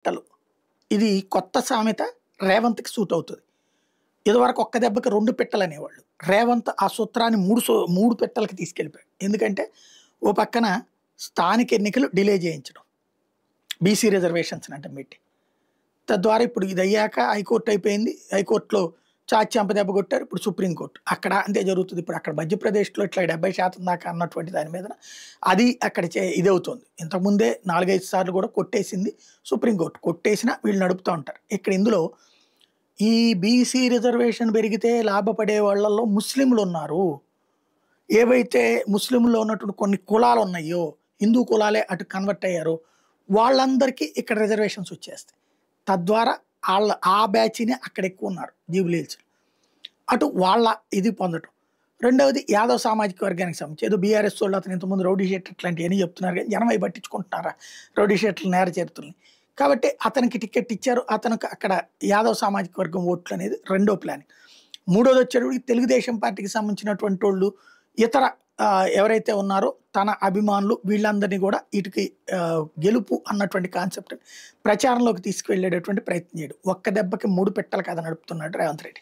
పెట్టలు. ఇది కొత్త సామెత రేవంత్‌కి సూట్ అవుతది. ఇదివరకు ఒక్క దెబ్బకి 2 పెట్టెలనేవాళ్ళు. రేవంత్ ఆ సూత్రాన్ని 3 పెట్టెలకి తీసుకెళ్ళిపోయాడు. ఎందుకంటే ఓ పక్కన స్థానిక ఎన్నికలు డిలే చేయించడం. బీసీ రిజర్వేషన్స్‌ని అడ్డం పెట్టి. తద్వారా ఇప్పుడు ఇదయ్యాక హైకోర్ట్ అయిపోయింది. హైకోర్ట్‌లో చాచి చెంపదెబ్బ కొట్టారు. ఇప్పుడు సుప్రీం కోర్ట్. అక్కడ అంతే జరుగుతుంది. ఇప్పుడు అక్కడ మధ్యప్రదేశ్‌లో ఇట్లా 70% దాకా అన్నటువంటి దాని మీదన అది అక్కడ ఇదవుతుంది. ఇంతకుముందే 4, 5 సార్లు కూడా కొట్టేసింది సుప్రీం కోర్ట్. కొట్టేసినా వీళ్ళు నడుపుతా ఉంటారు. ఇక్కడ ఇందులో ఈ బీసీ రిజర్వేషన్ పెరిగితే లాభపడే వాళ్ళలో ముస్లింలున్నారు. ఏవైతే ముస్లింల్లో ఉన్నటువంటి కొన్ని కులాలున్నాయో, హిందూ కులాలే అటు కన్వర్ట్ అయ్యారో, వాళ్ళందరికీ ఇక్కడ రిజర్వేషన్స్ వచ్చేస్తాయి. తద్వారా ఆ బ్యాచ్‌నే అక్కడ ఎక్కువున్నారు జూబ్లీ హిల్స్‌లో. అటు వాళ్ళ ఇది పొందటం. రెండవది యాదవ్ సామాజిక వర్గానికి సంబంధించి ఏదో బీఆర్ఎస్ వాళ్ళు అతను ఇంతకుముందు రౌడీ షీట్ ఇట్లాంటివన్నీ చెప్తున్నారు కానీ జనం అవి పట్టించుకుంటున్నారా? రౌడీ షీట్ల నేర చరిత్రలని. కాబట్టి అతనికి టికెట్ ఇచ్చారు. అతనికి అక్కడ యాదవ్ సామాజిక వర్గం ఓట్లు అనేది రెండో ప్లానింగ్. మూడోది వచ్చేటప్పటికి తెలుగుదేశం పార్టీకి సంబంధించినటువంటోళ్ళు ఇతర ఎవరైతే ఉన్నారో తన అభిమానులు వీళ్ళందరినీ కూడా వీటికి గెలుపు అన్నటువంటి కాన్సెప్ట్ ప్రచారంలోకి తీసుకువెళ్ళేటటువంటి ప్రయత్నం చేయడు. ఒక్క దెబ్బకి 3 పెట్టెలు కథ నడుపుతున్నాడు రేవంత్ రెడ్డి.